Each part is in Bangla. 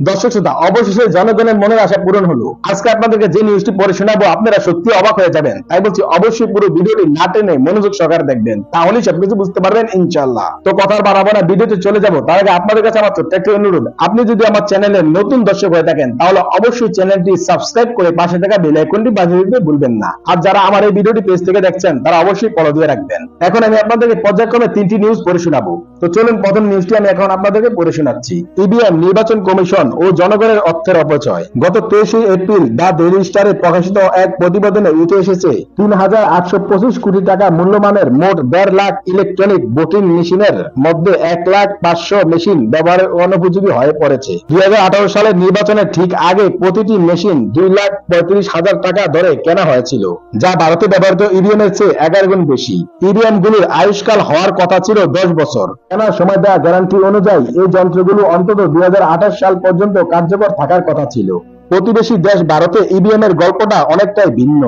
দর্শক শ্রোতা, অবশেষে জনগণের মনের আশা পূরণ হলো। আজকে আপনাদেরকে যে নিউজটি পড়ে শোনাবো আপনারা সত্যি অবাক হয়ে যাবেন। তাই বলছি অবশ্যই পুরো ভিডিওটি না টেনে মনোযোগ সহকারে দেখবেন, তাহলেই সবকিছু বুঝতে পারবেন ইনশাআল্লাহ। তো কথা আর বাড়াবো না, ভিডিওতে চলে যাবো। তার আগে আপনাদের কাছে আমার ছোট্ট একটি অনুরোধ, আপনি যদি আমার চ্যানেলের নতুন দর্শক হয়ে থাকেন তাহলে অবশ্যই চ্যানেলটি সাবস্ক্রাইব করে পাশে থাকা বেল আইকনটি বাজিয়ে দিতে ভুলবেন না। আর যারা আমার এই ভিডিওটি পেজ থেকে দেখছেন তারা অবশ্যই ফলো দিয়ে রাখবেন। এখন আমি আপনাদেরকে পর্যায়ক্রমে তিনটি নিউজ পড়ে শোনাবো। তো চলুন প্রথম নিউজটি আমি এখন আপনাদেরকে পড়ে শোনাচ্ছি। ইবিএম, নির্বাচন কমিশন ও জনগণের অর্থের অপচয়। গত 23 এপ্রিল দ্য ডেইলি স্টারে প্রকাশিত এক প্রতিবেদনে উঠে এসেছে ৩,৮২৫ কোটি টাকা মূল্যমানের মোট ১.৫ লাখ ইলেকট্রনিক ভোটিং মেশিনের মধ্যে ১,৫০০ মেশিন ব্যবহারের অনুপযোগী হয়ে পড়েছে। ২০১৮ সালের নির্বাচনের ঠিক আগে প্রতিটি মেশিন ২,৩৫,০০০ টাকা দরে কেনা হয়েছিল, যা ভারতে ব্যবহৃত ইভিএম এর চেয়ে ১১ গুণ বেশি। ইভিএম গুলির আয়ুষ্কাল হওয়ার কথা ছিল ১০ বছর। কেনার সময় দেওয়া গ্যারান্টি অনুযায়ী এই যন্ত্রগুলো অন্তত ২০২৮ সাল পর্যন্ত কার্যকর থাকার কথা ছিল। প্রতিবেশী দেশ ভারতে ইভিএম এর গল্পটা অনেকটাই ভিন্ন।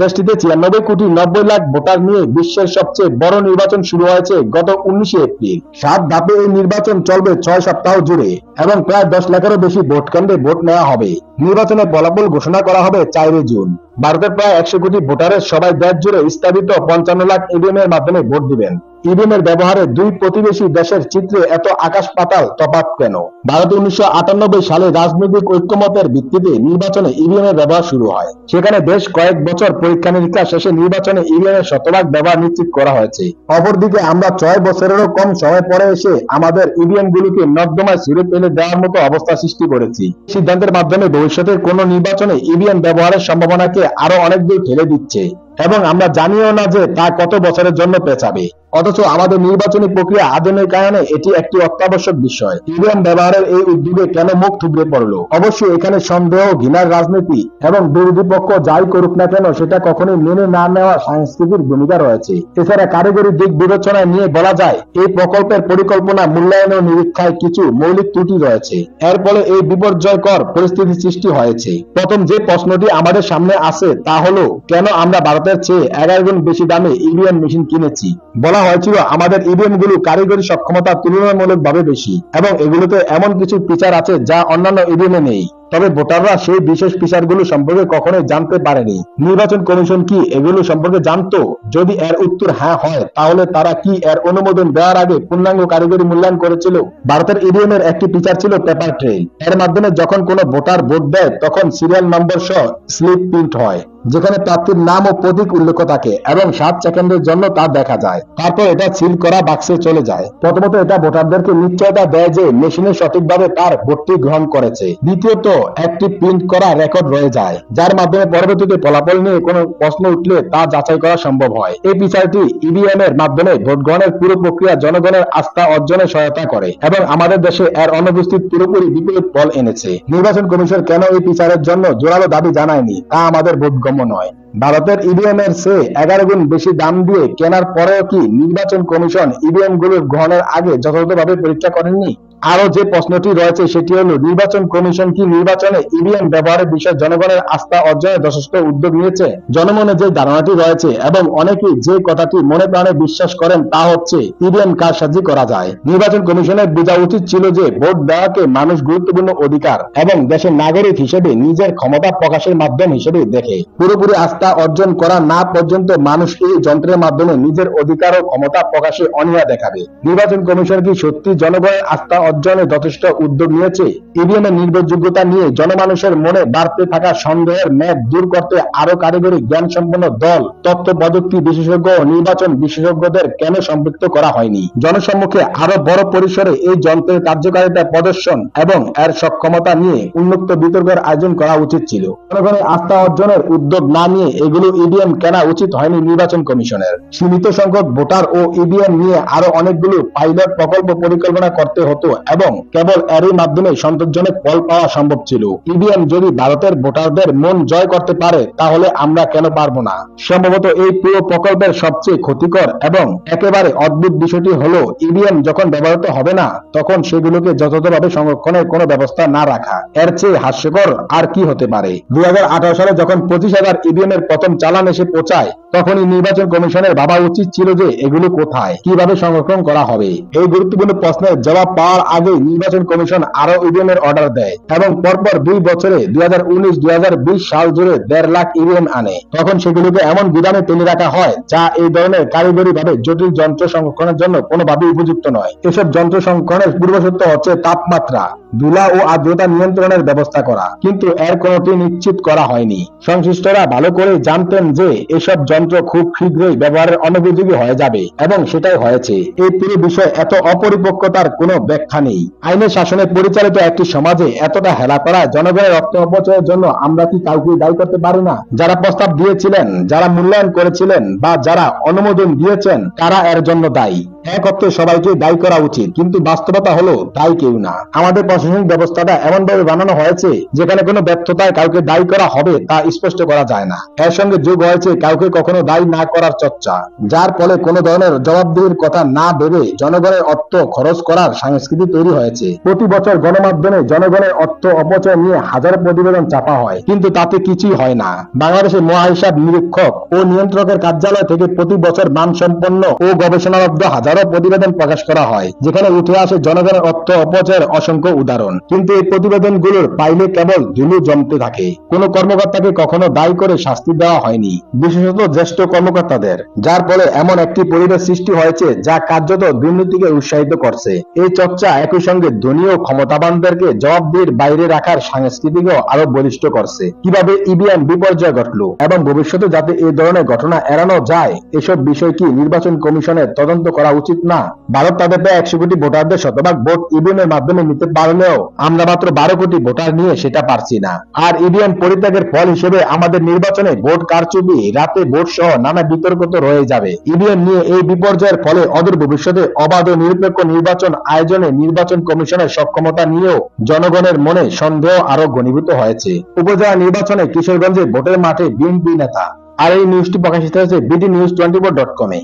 দেশটিতে ৯৬,৯০,০০,০০০ ভোটার নিয়ে বিশ্বের সবচেয়ে বড় নির্বাচন শুরু হয়েছে গত ১৯ এপ্রিল। ৭ ধাপে এই নির্বাচন চলবে ৬ সপ্তাহ জুড়ে এবং প্রায় ১০ লাখেরও বেশি ভোট কেন্দ্রে ভোট নেওয়া হবে। নির্বাচনের ফলাফল ঘোষণা করা হবে ৪ জুন। ভারতের প্রায় ১০০ কোটি ভোটারের সবাই দেশ জুড়ে স্থাপিত ৫৫ লাখ ইভিএম এর মাধ্যমে ভোট দিবেন। ইভিএম এর ব্যবহারে দুই প্রতিবেশী দেশের চিত্রে এত আকাশ পাতাল তফাৎ কেন? ভারতে ১৯৯৮ সালে রাজনৈতিক ঐক্যমতের ভিত্তিতে নির্বাচনে ইভিএম এর ব্যবহার শুরু হয়। সেখানে বেশ কয়েক বছর পরীক্ষা নিরীক্ষা শেষে নির্বাচনে ইভিএম এর শতভাগ ব্যবহার নিশ্চিত করা হয়েছে। অপরদিকে আমরা ৬ বছরেরও কম সময় পরে এসে আমাদের ইভিএম গুলিকে নর্দমায় ছুঁড়ে ফেলে দেওয়ার মতো অবস্থা সৃষ্টি করেছি। সিদ্ধান্তের মাধ্যমে ভবিষ্যতের কোনো নির্বাচনে ইভিএম ব্যবহারের সম্ভাবনাকে আরো অনেক দূর ঠেলে দিচ্ছে এবং আমরা জানিও না যে তা কত বছরের জন্য পেছাবে। অথচ আমাদের নির্বাচনী প্রক্রিয়া আধুনিকায়নে এটি একটি অত্যাবশ্যক বিষয়। ইভিএম ব্যবহারের এই উদ্যোগে কেন মুখ থুবড়ে পড়লো? অবশ্যই এখানে সন্দেহ, ঘৃণার রাজনীতি এবং বিরোধী পক্ষ যাই করুক না কেন সেটা কখনোই মেনে না নেওয়া সংস্কৃতির ভূমিকা রয়েছে। এছাড়া কারিগরি দিক বিবেচনায় নিয়ে বলা যায় এই প্রকল্পের পরিকল্পনা, মূল্যায়ন ও নিরীক্ষায় কিছু মৌলিক ত্রুটি রয়েছে। এর ফলে এই বিপর্যয়কর পরিস্থিতি সৃষ্টি হয়েছে। প্রথম যে প্রশ্নটি আমাদের সামনে আসে তা হলো, কেন আমরা ভারতের চেয়ে ১১ গুণ বেশি দামে ইভিএম মেশিন কিনেছি? বলা হয়েছিল আমাদের ইভিএম গুলো কারিগরি সক্ষমতা তুলনামূলকভাবে বেশি এবং এগুলোতে এমন কিছু ফিচার আছে যা অন্যান্য ইভিএম এ নেই। তবে ভোটাররা সেই বিশেষ ফিচারগুলো সম্পর্কে কখনোই জানতে পারেনি। নির্বাচন কমিশন কি এগুলো সম্পর্কে জানতো? যদি এর উত্তর হ্যাঁ হয় তাহলে তারা কি এর অনুমোদন দেওয়ার আগে পূর্ণাঙ্গ কারিগরি মূল্যায়ন করেছিল? ভারতের ইভিএম এর একটি ফিচার ছিল পেপার ট্রেল। এর মাধ্যমে যখন কোনো ভোটার ভোট দেয় তখন সিরিয়াল নম্বর সহ স্লিপ প্রিন্ট হয়, যেখানে প্রার্থীর নাম ও প্রতীক উল্লেখ থাকে এবং ৭ সেকেন্ডের জন্য তা দেখা যায়। তারপর এটা সিল করা বাক্সে চলে যায়। প্রথমত এটা ভোটারদেরকে নিশ্চয়তা দেয় যে মেশিনে সঠিকভাবে তার ভোটটি গ্রহণ করেছে। দ্বিতীয়ত একটি প্রিন্ট করা রেকর্ড রয়ে যায়, যার মাধ্যমে পরবর্তীতে ফলাফল নিয়ে কোনো প্রশ্ন উঠলে তা যাচাই করা সম্ভব হয়। এই ফিচারটি ইভিএম এর মাধ্যমে ভোট গ্রহণের পুরো প্রক্রিয়া জনগণের আস্থা অর্জনে সহায়তা করে এবং আমাদের দেশে এর অনুপস্থিত পুরোপুরি বিপরীত ফল এনেছে। নির্বাচন কমিশন কেন এই ফিচারের জন্য জোরালো দাবি জানায়নি তা আমাদের বোধগম্য নয়। ভারতের ইভিএম এর চেয়ে ১১ গুণ বেশি দাম দিয়ে কেনার পরেও কি নির্বাচন কমিশন ইভিএম গুলোর গ্রহণের আগে যথাযথভাবে পরীক্ষা করেননি? আরো যে প্রশ্নটি রয়েছে সেটি হলো, নির্বাচন কমিশন কি নির্বাচনে ইভিএম ব্যবহারের বিষয়ে জনগণের আস্থা অর্জনে যথেষ্ট উদ্যোগ নিয়েছে? জনমনে যে ধারণাটি রয়েছে এবং অনেকেই যে কথাটি মনে প্রাণে বিশ্বাস করেন তা হচ্ছে ইভিএম কারসাজি করা যায়। নির্বাচন কমিশনের বোঝা উচিত ছিল যে ভোট দেওয়াকে মানুষ গুরুত্বপূর্ণ অধিকার এবং দেশের নাগরিক হিসেবে নিজের ক্ষমতা প্রকাশের মাধ্যম হিসেবে দেখে। পুরোপুরি আস্থা অর্জন করা না পর্যন্ত মানুষ এই যন্ত্রের মাধ্যমে নিজের অধিকার ও ক্ষমতা প্রকাশে অনীহা দেখাবে। নির্বাচন কমিশন কি সত্যি জনগণের আস্থা অর্জনে যথেষ্ট উদ্যোগ নিয়েছে? ইভিএম এর নির্ভরযোগ্যতা নিয়ে জনমানুষের মনে বাড়তে থাকা সন্দেহের মেঘ দূর করতে আরো কারিগরি জ্ঞান সম্পন্ন দল, তথ্য প্রযুক্তি বিশেষজ্ঞ ও নির্বাচন বিশেষজ্ঞদের কেন সম্পৃক্ত করা হয়নি? জনসম্মুখে আরো বড় পরিসরে এই যন্ত্রের কার্যকারিতা প্রদর্শন এবং এর সক্ষমতা নিয়ে উন্মুক্ত বিতর্কের আয়োজন করা উচিত ছিল। জনগণের আস্থা অর্জনের উদ্যোগ না নিয়ে এগুলো ইভিএম কেনা উচিত হয়নি নির্বাচন কমিশনের। সীমিত সংখ্যক ভোটার ও ইভিএম নিয়ে আরো অনেকগুলো পাইলট প্রকল্প পরিকল্পনা করতে হতো এবং কেবল এরই মাধ্যমে সন্তোষজনক ফল পাওয়া সম্ভব ছিল। ইভিএম যদি ভারতের ভোটারদের মন জয় করতে পারে তাহলে আমরা কেন পারবো না? সম্ভবত এই পুরো প্রকল্পের সবচেয়ে ক্ষতিকর এবং একেবারে অদ্ভুত বিষয়টি হলো, ইভিএম যখন ব্যবহৃত হবে না তখন সেগুলোকে যথাযথভাবে সংরক্ষণের কোনো ব্যবস্থা না রাখা। এর চেয়ে হাস্যকর আর কি হতে পারে? ২০১৮ সালে যখন ২৫,০০০ ইভিএম এর প্রথম চালান এসে পৌঁছায় তখনই নির্বাচন কমিশনের ভাবা উচিত ছিল যে এগুলো কোথায়, কিভাবে সংরক্ষণ করা হবে। এই গুরুত্বপূর্ণ প্রশ্নের জবাব পাওয়ার আগে নির্বাচন কমিশন আরো ইভিএম এর অর্ডার দেয় এবং পরপর 2 বছরে 2019-2020 সাল জুড়ে 1.5 লাখ ইভিএম আনে। তখন সেগুলোকে এমন গুদামে টেনে রাখা হয় যা এই ধরনের কারিগরি ভাবে জটিল যন্ত্র সংরক্ষণের জন্য কোনোভাবেই উপযুক্ত নয়। এসব যন্ত্র সংরক্ষণের পূর্বশর্ত হচ্ছে তাপমাত্রা, ধুলা ও আর্দ্রতা নিয়ন্ত্রণের ব্যবস্থা করা, কিন্তু এর কোনোটি নিশ্চিত করা হয়নি। সংশ্লিষ্টরা ভালো করে জানতেন যে এসব যন্ত্র খুব শীঘ্রই ব্যবহারের অনুপযোগী হয়ে যাবে এবং সেটাই হয়েছে। এই পুরো বিষয়ে এত অপরিপক্কতার কোনো ব্যাখ্যা নেই। আইনের শাসনে পরিচালিত একটি সমাজে এতটা হেলা করা জনগণের রক্ত অপচয়ের জন্য আমরা কি কাউকে দায়ী করতে পারি না? যারা প্রস্তাব দিয়েছিলেন, যারা মূল্যায়ন করেছিলেন বা যারা অনুমোদন দিয়েছেন তারা এর জন্য দায়ী। এক অর্থে সবাইকে দায়ী করা উচিত, কিন্তু বাস্তবতা হলো দায়ী কেউ না। আমাদের প্রশাসনিক ব্যবস্থাটা এমন ভাবে বানানো হয়েছে যেখানে কোনো ব্যর্থতায় কাউকে দায়ী করা হবে তা স্পষ্ট করা যায় না। এর সঙ্গে যোগ হয়েছে কাউকে কখনো দায়ী না করার চর্চা, যার ফলে কোনো ধরনের জবাবদিহির কথা না ভেবে জনগণের অর্থ খরচ করার সংস্কৃতি তৈরি হয়েছে। প্রতি বছর গণমাধ্যমে জনগণের অর্থ অপচয় নিয়ে হাজারো প্রতিবেদন চাপা হয়, কিন্তু তাতে কিছুই হয় না। বাংলাদেশের মহাহিসাব নিরীক্ষক ও নিয়ন্ত্রকের কার্যালয় থেকে প্রতি বছর মানসম্পন্ন ও গবেষণালব্ধ হাজারো প্রতিবেদন প্রকাশ করা হয়, যেখানে উঠে আসে জনগণের অর্থ অপচয়ের অসংখ্য উদাহরণ। কিন্তু এই প্রতিবেদনগুলোর পাইলে কেবল ধুলো জমতে থাকে। কোন কর্মকর্তাকে কখনো দায়ী করে শাস্তি দেওয়া হয়নি, বিশেষত জ্যেষ্ঠ কর্মকর্তাদের, যার ফলে এমন একটি পরিবেশ সৃষ্টি হয়েছে যা কার্যত দুর্নীতিকে উৎসাহিত করছে। এই চর্চা একই সঙ্গে ধনী ও ক্ষমতাবানদেরকে জবাবদিহির বাইরে রাখার সংস্কৃতিকেও আরো বলিষ্ঠ করছে। কিভাবে ইভিএম বিপর্যয় ঘটলো এবং ভবিষ্যতে যাতে এই ধরনের ঘটনা এড়ানো যায়, এসব বিষয় কি নির্বাচন কমিশনের তদন্ত করা উচিত না? ভারত তাদের প্রায় 100 কোটি ভোটারদের শতভাগ ভোট ইভিএম এর মাধ্যমে নিতে পারলেও আমরা মাত্র 12 কোটি ভোটার নিয়ে সেটা পারছি না। আর ইভিএম পরিত্যাগের ফল হিসেবে আমাদের নির্বাচনে ভোট কারচুপি, রাতে ভোট সহ নানা বিতর্ক তো রয়ে যাবে। ইভিএম নিয়ে এই বিপর্যয়ের ফলে অদূর ভবিষ্যতে অবাধ ও নিরপেক্ষ নির্বাচন আয়োজনে নির্বাচন কমিশনের সক্ষমতা নিয়েও জনগণের মনে সন্দেহ আরো ঘনীভূত হয়েছে। উপজেলা নির্বাচনে কিশোরগঞ্জে ভোটের মাঠে বিএনপি নেতা। আর এই নিউজটি প্রকাশিত হয়েছে bdnews24.com এ।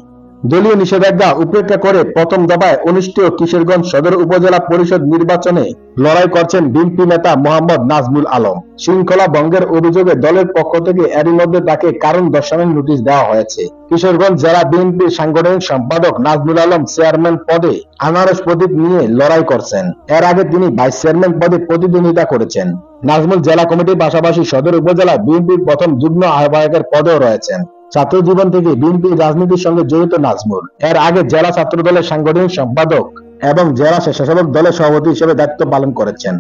দলীয় নিষেধাজ্ঞা উপেক্ষা করে প্রথম দফায় অনুষ্ঠেয় কিশোরগঞ্জ সদর উপজেলা পরিষদ নির্বাচনে লড়াই করছেন বিএনপি নেতা মোহাম্মদ নাজমুল আলম। শৃঙ্খলা ভঙ্গের অভিযোগে দলের পক্ষ থেকে এরই মধ্যে তাকে কারণ দর্শানোর নোটিশ দেওয়া হয়েছে। কিশোরগঞ্জ জেলা বিএনপির সাংগঠনিক সম্পাদক নাজমুল আলম চেয়ারম্যান পদে আনারস প্রতীক নিয়ে লড়াই করছেন। এর আগে তিনি ভাইস চেয়ারম্যান পদে প্রতিদ্বন্দ্বিতা করেছেন। নাজমুল জেলা কমিটির পাশাপাশি সদর উপজেলা বিএনপির প্রথম যুগ্ম আহ্বায়কের পদেও রয়েছেন। ছাত্র জীবন থেকে বিএনপি রাজনীতির সঙ্গে জড়িত নাজমুল এর আগে জেলা ছাত্র দলের সাংগঠনিক সম্পাদক এবং জেলা স্বেচ্ছাসেবক দলের সভাপতি হিসেবে দায়িত্ব পালন করেছেন।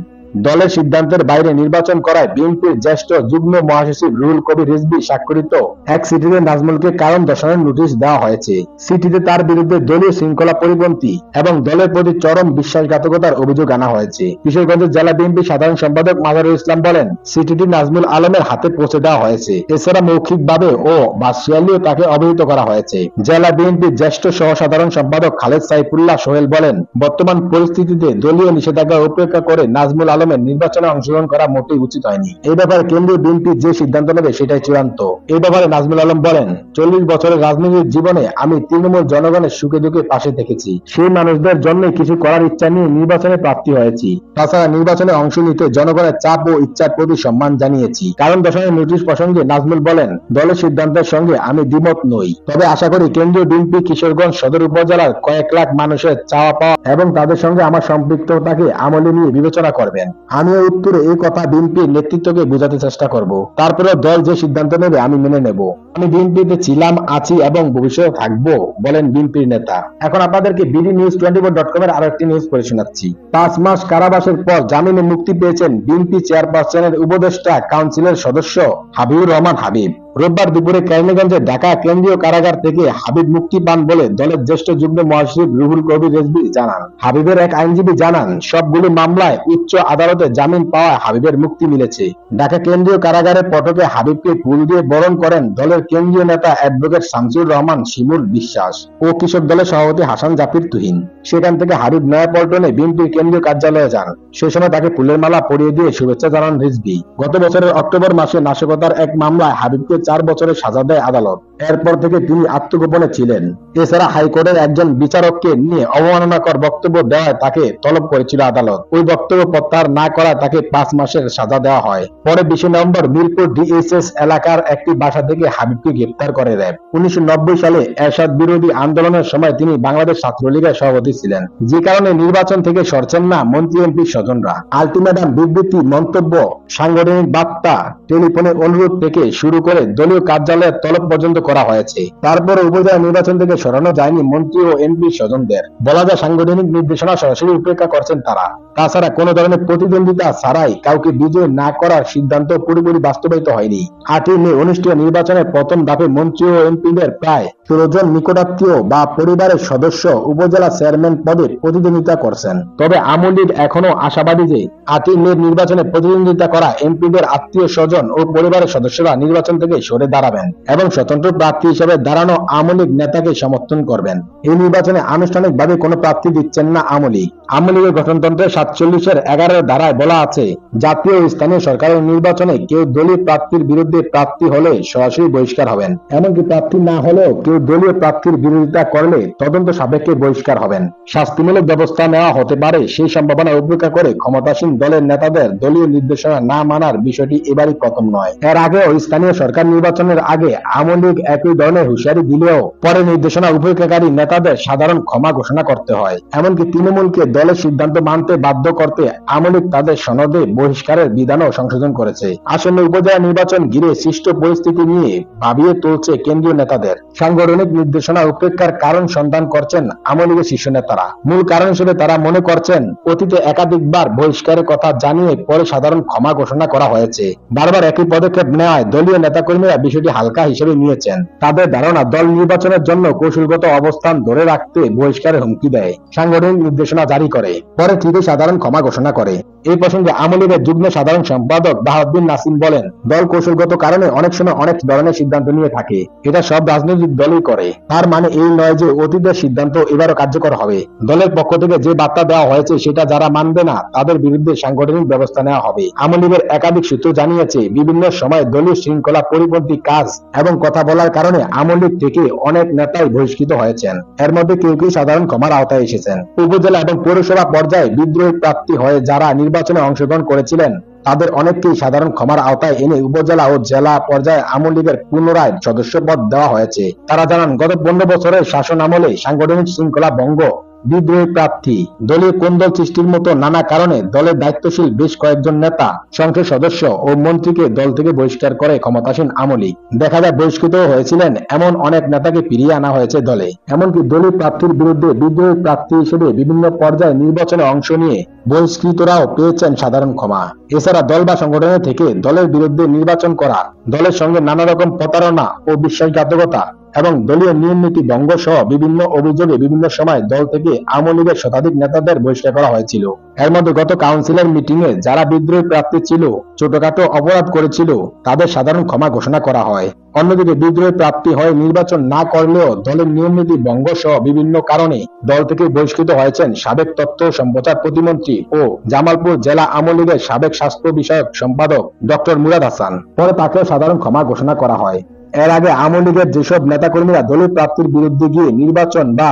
দলের সিদ্ধান্তের বাইরে নির্বাচন করায় বিএনপির জ্যেষ্ঠ যুগ্ম মহাসচিব রুহুল কবির রিজভী স্বাক্ষরিত এক চিঠিতে নাজমুলকে কারণ দর্শানোর নোটিশ দেওয়া হয়েছে। চিঠিতে তার বিরুদ্ধে দলীয় শৃঙ্খলা পরিপন্থী এবং দলের প্রতি চরম বিশ্বাসঘাতকতার অভিযোগ আনা হয়েছে। কিশোরগঞ্জের জেলা বিএনপি সাধারণ সম্পাদক মাজারুল ইসলাম বলেন, চিঠিটি নাজমুল আলমের হাতে পৌঁছে দেওয়া হয়েছে। এছাড়া মৌখিকভাবে ও ভার্চুয়ালিও তাকে অবহিত করা হয়েছে। জেলা বিএনপির জ্যেষ্ঠ সহ সাধারণ সম্পাদক খালেদ সাইফুল্লাহ সোহেল বলেন, বর্তমান পরিস্থিতিতে দলীয় নিষেধাজ্ঞা উপেক্ষা করে নাজমুল আলমের নির্বাচনে অংশগ্রহণ করা মোটেই উচিত হয়নি। এই ব্যাপারে কেন্দ্রীয় বিএনপি যে সিদ্ধান্ত নেবে সেটাই চূড়ান্ত। এই ব্যাপারে নাজমুল আলম বলেন, 40 বছরের রাজনৈতিক জীবনে আমি তৃণমূল জনগণের সুখে দুঃখে পাশে থেকেছি। সেই মানুষদের জন্য কিছু করার ইচ্ছা নিয়ে নির্বাচনে প্রার্থী হয়েছি। তাছাড়া নির্বাচনে অংশ নিতে জনগণের চাপ ও ইচ্ছার প্রতি সম্মান জানিয়েছি। কারণ দর্শনের নোটিশ প্রসঙ্গে নাজমুল বলেন, দলের সিদ্ধান্তের সঙ্গে আমি দ্বিমত নই, তবে আশা করি কেন্দ্রীয় বিএনপি কিশোরগঞ্জ সদর উপজেলার কয়েক লাখ মানুষের চাওয়া পাওয়া এবং তাদের সঙ্গে আমার সম্পৃক্ততাকে আমলে নিয়ে বিবেচনা করবেন। আমি উত্তরে এই কথা বিএনপির নেতৃত্বকে বোঝাতে চেষ্টা করব। তারপরে দল যে সিদ্ধান্ত নেবে আমি মেনে নেব। আমি বিএনপিতে ছিলাম, আছি এবং ভবিষ্যতে থাকবো, বলেন বিএনপির নেতা। এখন আপনাদেরকে bdnews24.com এর আরো একটি নিউজ পড়ে শোনাচ্ছি। 5 মাস কারাবাসের পর জামিনে মুক্তি পেয়েছেন বিএনপি চেয়ারপারসনের উপদেষ্টা কাউন্সিলের সদস্য হাবিবুর রহমান হাবিব। রোববার দুপুরে কেরানীগঞ্জের ঢাকা কেন্দ্রীয় কারাগার থেকে হাবিব মুক্তি পান বলে দলের জ্যেষ্ঠ যুগ্ম মহাসচিব রুহুল কবির রিজভী জানান। হাবিবের এক আইনজীবী জানান, সবগুলো মামলায় উচ্চ আদালতে জামিন পাওয়ায় হাবিবের মুক্তি মিলেছে। ঢাকা কেন্দ্রীয় কারাগারের ফটকে হাবিবকে ফুল দিয়ে বরণ করেন দলের কেন্দ্রীয় নেতা অ্যাডভোকেট শামসুর রহমান শিমুল বিশ্বাস ও কৃষক দলের সভাপতি হাসান জাফির তুহিন। সেখান থেকে হাবিব নয়াপল্টনে বিএনপির কেন্দ্রীয় কার্যালয়ে যান। সেই সময় তাকে ফুলের মালা পরিয়ে দিয়ে শুভেচ্ছা জানান রিজভী। গত বছরের অক্টোবর মাসে নাশকতার এক মামলায় হাবিবকে 4 বছরের সাজা দেয় আদালত। এরপর থেকে তিনি আত্মগোপনে ছিলেন। এছাড়া হাইকোর্টের একজন বিচারককে নিয়ে অবমাননাকর বক্তব্য দেওয়ায় তাকে তলব করেছিল আদালত। ওই বক্তব্য প্রত্যাহার না করায় তাকে 5 মাসের সাজা দেওয়া হয়। পরে 20 নভেম্বর মিরপুর ডিএসএস এলাকার একটি বাসা থেকে হাবিবকে গ্রেফতার করে র্যাব। 1990 সালে এরশাদ বিরোধী আন্দোলনের সময় তিনি বাংলাদেশ ছাত্রলীগের সভাপতি ছিলেন, যে কারণে নির্বাচন থেকে সরছেন না মন্ত্রী এমপি স্বজনরা। আলটিমেটাম, বিবৃতি, মন্তব্য, সাংগঠনিক বার্তা, টেলিফোনে অনুরোধ থেকে শুরু করে দলীয় কার্যালয়ের তলব পর্যন্ত করা হয়েছে। তারপরে উপজেলা নির্বাচন থেকে সরানো যায়নি মন্ত্রী ও এমপি স্বজনদের। বলা যায় সাংগঠনিক নির্দেশনা সরাসরি উপেক্ষা করছেন তারা। তাছাড়া কোনো ধরনের প্রতিদ্বন্দ্বিতা ছাড়াই কাউকে বিজয় না করার সিদ্ধান্ত পুরোপুরি বাস্তবায়িত হয়নি। 8 মে অনুষ্ঠিত নির্বাচনের প্রথম ধাপে মন্ত্রী ও এমপিদের প্রায় 16 জন নিকটাত্মীয় বা পরিবারের সদস্য উপজেলা চেয়ারম্যান পদে প্রতিদ্বন্দ্বিতা করছেন। তবে আওয়ামী লীগ এখনো আশাবাদী যে 8 মে নির্বাচনে প্রতিদ্বন্দ্বিতা করা এমপিদের আত্মীয় স্বজন ও পরিবারের সদস্যরা নির্বাচন থেকে সরে দাঁড়াবেন এবং স্বতন্ত্র প্রার্থী হিসেবে দাঁড়ানো আওয়ামী লীগ নেতাকে সমর্থন করবেন। এই নির্বাচনে আনুষ্ঠানিকভাবে কোনো প্রার্থী দিচ্ছেন না আওয়ামী লীগ। আওয়ামী লীগের গঠনতন্ত্রের 47-11 ধারায় বলা আছে, জাতীয় ও স্থানীয় সরকারের নির্বাচনে কেউ দলীয় প্রার্থীর বিরুদ্ধে প্রার্থী হলে সরাসরি বহিষ্কার হবেন। এমনকি প্রার্থী না হলেও কেউ দলীয় প্রার্থীর বিরোধিতা করলে তদন্ত সাপেক্ষে বহিষ্কার হবেন। শাস্তিমূলক ব্যবস্থা নেওয়া হতে পারে সেই সম্ভাবনা উপেক্ষা করে ক্ষমতাসীন দলের নেতাদের দলীয় নির্দেশনা না মানার বিষয়টি এবারই প্রথম নয়। এর আগেও স্থানীয় সরকার নির্বাচনের আগে আওয়ামী লীগ একই ধরনের হুঁশিয়ারি দিলেও পরে নির্দেশনা উপেক্ষাকারী নেতাদের সাধারণ ক্ষমা ঘোষণা করতে হয়। এমনকি তৃণমূলকে দলের সিদ্ধান্ত মানতে বাধ্য করতে আওয়ামী লীগ তাদের সনদে বহিষ্কারের বিধানও সংশোধন করেছে। আসন্ন উপজেলা নির্বাচন ঘিরে সৃষ্ট পরিস্থিতি নিয়ে ভাবিয়ে তুলছে কেন্দ্রীয় নেতাদের। সাংগঠনিক নির্দেশনা উপেক্ষার কারণ সন্ধান করছেন আওয়ামী লীগের শীর্ষ নেতারা। মূল কারণ হিসেবে তারা মনে করছেন, অতীতে একাধিকবার বহিষ্কারের কথা জানিয়ে পরে সাধারণ ক্ষমা ঘোষণা করা হয়েছে। বারবার একই পদক্ষেপ নেওয়ায় দলীয় নেতাকর্মীরা বিষয়টি হালকা হিসেবে নিয়েছেন। তাদের ধারণা, দল নির্বাচনের জন্য কৌশলগত অবস্থান ধরে রাখতে বহিষ্কারের হুমকি দেয়, সাংগঠনিক নির্দেশনা জারি করে, পরে ঠিকই সাধারণ ক্ষমা ঘোষণা করে। এই প্রসঙ্গে আওয়ামী লীগের যুগ্ম সাধারণ সম্পাদক বাহাউদ্দিন নাসিম বলেন, দল কৌশলগত কারণে অনেক সময় অনেক ধরনের সিদ্ধান্ত নিয়ে থাকে। এটা সব রাজনৈতিক দলই করে। তার মানে এই নয় যে অতীতের সিদ্ধান্ত এবারও কার্যকর হবে। দলের পক্ষ থেকে যে বার্তা দেওয়া হয়েছে সেটা যারা মানবে না তাদের বিরুদ্ধে সাংগঠনিক ব্যবস্থা নেওয়া হবে। আওয়ামী লীগের একাধিক সূত্র জানিয়েছে, বিভিন্ন সময় দলীয় শৃঙ্খলা পরিপন্থী কাজ এবং কথা বলার কারণে আওয়ামী লীগ থেকে অনেক নেতাই বহিষ্কৃত হয়েছেন। এর মধ্যে কেউ কেউ সাধারণ ক্ষমার আওতায় এসেছেন। উপজেলা এবং পৌরসভা পর্যায়ে বিদ্রোহী প্রার্থী হয়ে যারা নির্বাচনে অংশগ্রহণ করেছিলেন তাদের অনেককেই সাধারণ ক্ষমার আওতায় এনে উপজেলা ও জেলা পর্যায়ে আওয়ামী লীগের পুনরায় সদস্যপদ দেওয়া হয়েছে। তারা জানান, গত 15 বছরের শাসন আমলে সাংগঠনিক শৃঙ্খলা ভঙ্গ, বিদ্রোহী প্রার্থী, দলীয় কোন্দল সৃষ্টির মতো নানা কারণে দলের দায়িত্বশীল বেশ কয়েকজন নেতা, সংসদ সদস্য ও মন্ত্রীকে দল থেকে বহিষ্কার করে ক্ষমতাসীন আওয়ামী লীগ। দেখা যায় বহিষ্কৃত হয়েছিলেন এমন অনেক নেতাকে ফিরিয়ে আনা হয়েছে দলে। এমনকি দলীয় প্রার্থীর বিরুদ্ধে বিদ্রোহী প্রার্থী হিসেবে বিভিন্ন পর্যায়ে নির্বাচনে অংশ নিয়ে বহিষ্কৃতরাও পেয়েছেন সাধারণ ক্ষমা। এছাড়া দল বা সংগঠনের থেকে দলের বিরুদ্ধে নির্বাচন করা, দলের সঙ্গে নানা রকম প্রতারণা ও বিশ্বাসঘাতকতা এবং দলীয় নিয়ম নীতি ভঙ্গ সহ বিভিন্ন অভিযোগে বিভিন্ন সময় দল থেকে আওয়ামী লীগের শতাধিক নেতাদের বহিষ্কার করা হয়েছিল। এর মধ্যে গত কাউন্সিলর মিটিং এ যারা বিদ্রোহী প্রার্থী ছিল, ছোটখাটো অপরাধ করেছিল, তাদের সাধারণ ক্ষমা ঘোষণা করা হয়। অন্যদিকে বিদ্রোহী প্রার্থী হয়ে নির্বাচন না করলেও দলের নিয়ম নীতি ভঙ্গ সহ বিভিন্ন কারণে দল থেকে বহিষ্কৃত হয়েছেন সাবেক তথ্য সম্প্রচার প্রতিমন্ত্রী ও জামালপুর জেলা আওয়ামী লীগের সাবেক স্বাস্থ্য বিষয়ক সম্পাদক ডক্টর মুরাদ হাসান। পরে তাকেও সাধারণ ক্ষমা ঘোষণা করা হয়। এর আগে আওয়ামী লীগের যেসব নেতাকর্মীরা দলীয় প্রার্থীর বিরুদ্ধে গিয়ে নির্বাচন বা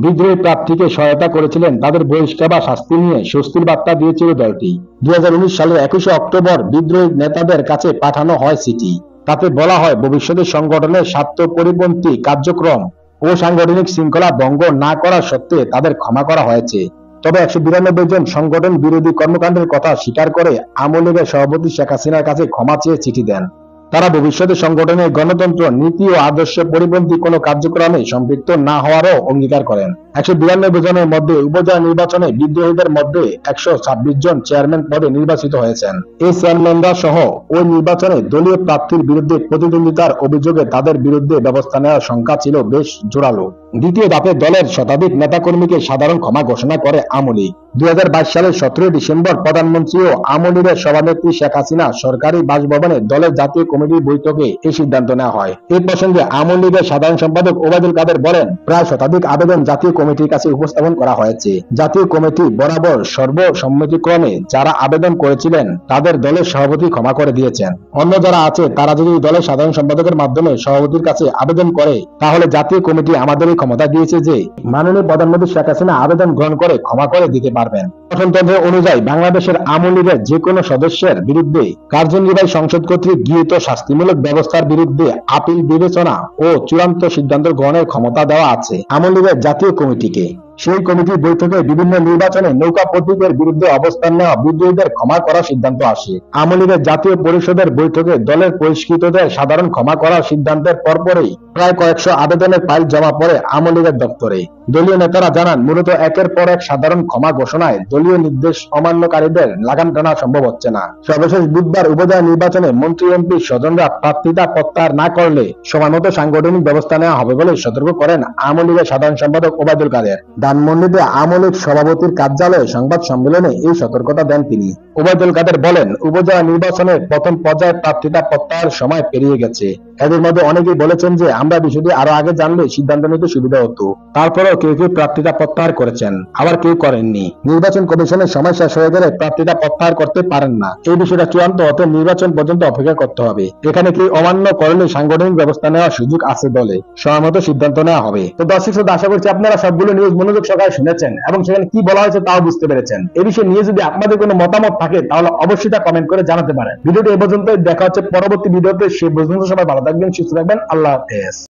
বিদ্রোহী প্রার্থীকে সহায়তা করেছিলেন তাদের বহিষ্কার বা শাস্তি নিয়ে স্বস্তির বার্তা দিয়েছিল দলটি। 2019 সালের 21 অক্টোবর বিদ্রোহী নেতাদের কাছে পাঠানো হয় চিঠি। তাতে বলা হয়, ভবিষ্যতে সংগঠনের স্বার্থ পরিপন্থী কার্যক্রম ও সাংগঠনিক শৃঙ্খলা ভঙ্গ না করা সত্ত্বে তাদের ক্ষমা করা হয়েছে। তবে 192 জন সংগঠন বিরোধী কর্মকাণ্ডের কথা স্বীকার করে আওয়ামী লীগের সভাপতি শেখ হাসিনার কাছে ক্ষমা চেয়ে চিঠি দেন। তারা ভবিষ্যতে সংগঠনের গণতন্ত্র, নীতি ও আদর্শ পরিপন্থী কোনো কার্যক্রমে সম্পৃক্ত না হওয়ারও অঙ্গীকার করেন। 192 জনের মধ্যে উপজেলা নির্বাচনে বিদ্রোহীদের মধ্যে 126 জন চেয়ারম্যান পদে নির্বাচিত হয়েছেন। এই চেয়ারম্যানরা সহ ওই নির্বাচনে দলীয় প্রার্থীর বিরুদ্ধে প্রতিদ্বন্দ্বিতার অভিযোগে তাদের বিরুদ্ধে ব্যবস্থা নেওয়ার সংখ্যা ছিল বেশ জোরালো। দ্বিতীয় ধাপে দলের শতাধিক নেতাকর্মীকে সাধারণ ক্ষমা ঘোষণা করে আওয়ামী লীগ। 2022 সালের 17 ডিসেম্বর প্রধানমন্ত্রী ও আওয়ামী লীগের সভানেত্রী শেখ হাসিনা সরকারি বাসভবনে দলের জাতীয় কমিটির বৈঠকে এই সিদ্ধান্ত নেওয়া হয়। এই প্রসঙ্গে আওয়ামী লীগের সাধারণ সম্পাদক ওবায়দুল কাদের বলেন, প্রায় শতাধিক আবেদন জাতীয় কমিটির কাছে উপস্থাপন করা হয়েছে। জাতীয় কমিটি বরাবর সর্বসম্মতিক্রমে যারা আবেদন করেছিলেন তাদের দলের সভাপতি ক্ষমা করে দিয়েছেন। অন্য যারা আছে তারা যদি দলের সাধারণ সম্পাদকের মাধ্যমে সভাপতির কাছে আবেদন করে তাহলে জাতীয় কমিটি আমাদের এই ক্ষমতা দিয়েছে যে মাননীয় প্রধানমন্ত্রী শেখ হাসিনা আবেদন গ্রহণ করে ক্ষমা করে দিতে পারবেন। গঠনতন্ত্র অনুযায়ী বাংলাদেশের আওয়ামী লীগের যে কোনো সদস্যের বিরুদ্ধে কার্যনির্বাহী সংসদ কর্তৃক গৃহীত শাস্তিমূলক ব্যবস্থার বিরুদ্ধে আপিল বিবেচনা ও চূড়ান্ত সিদ্ধান্ত গ্রহণের ক্ষমতা দেওয়া আছে আওয়ামী লীগের জাতীয় কমিটিকে। সেই কমিটির বৈঠকে বিভিন্ন নির্বাচনে নৌকা প্রতীকের বিরুদ্ধে অবস্থান নেওয়া বিদ্রোহীদের ক্ষমা করার সিদ্ধান্ত আসে। আওয়ামী লীগের জাতীয় পরিষদের বৈঠকে দলের বহিষ্কৃতদের সাধারণ ক্ষমা করার সিদ্ধান্তের পরপরই প্রায় কয়েকশো আবেদনের ফাইল জমা পড়ে আওয়ামী লীগের দপ্তরে। দলীয় নেতারা জানান, মূলত একের পর এক সাধারণ ক্ষমা ঘোষণায় দলীয় নির্দেশ অমান্যকারীদের লাগাম টানা সম্ভব হচ্ছে না। সর্বশেষ বুধবার উপজেলা নির্বাচনে মন্ত্রী এমপি স্বজনরা প্রার্থিতা প্রত্যাহার না করলে সময়মতো সাংগঠনিক ব্যবস্থা নেওয়া হবে বলে সতর্ক করেন আওয়ামী লীগের সাধারণ সম্পাদক ওবায়দুল কাদের। ধানমন্ডিতে আওয়ামী লীগ সভাপতির কার্যালয়ে সংবাদ সম্মেলনে এই সতর্কতা দেন তিনি। ওবায়দুল কাদের বলেন, উপজেলা নির্বাচনের প্রথম পর্যায়ে প্রার্থিতা প্রত্যাহার সময় পেরিয়ে গেছে। এদের মধ্যে অনেকেই বলেছেন যে আমরা বিষয়টি আরো আগে জানলে সিদ্ধান্ত নিতে সুবিধা হতো। তারপরেও কেউ কেউ প্রার্থিতা প্রত্যাহার করেছেন, আবার কেউ করেননি। নির্বাচন কমিশনের সময় শেষ হয়ে গেলে প্রার্থিতা প্রত্যাহার করতে পারেন না। এই বিষয়টা চূড়ান্ত হতে নির্বাচন পর্যন্ত অপেক্ষা করতে হবে। এখানে কেউ অমান্য করলে সাংগঠনিক ব্যবস্থা নেওয়ার সুযোগ আছে দলে, সময়মতো সিদ্ধান্ত নেওয়া হবে। তো দর্শক শ্রোতা, আশা করছি আপনারা সবগুলো নিউজ মনোযোগ সহকারে শুনেছেন এবং সেখানে কি বলা হয়েছে তাও বুঝতে পেরেছেন। এই বিষয়ে নিয়ে যদি আপনাদের কোনো মতামত থাকে তাহলে অবশ্যই তা কমেন্ট করে জানাতে পারেন। ভিডিওটি এ পর্যন্ত, দেখা হচ্ছে পরবর্তী ভিডিওতে। সে পর্যন্ত সবাই ভালো থাকবেন, সুস্থ থাকবেন। আল্লাহ হাফেজ।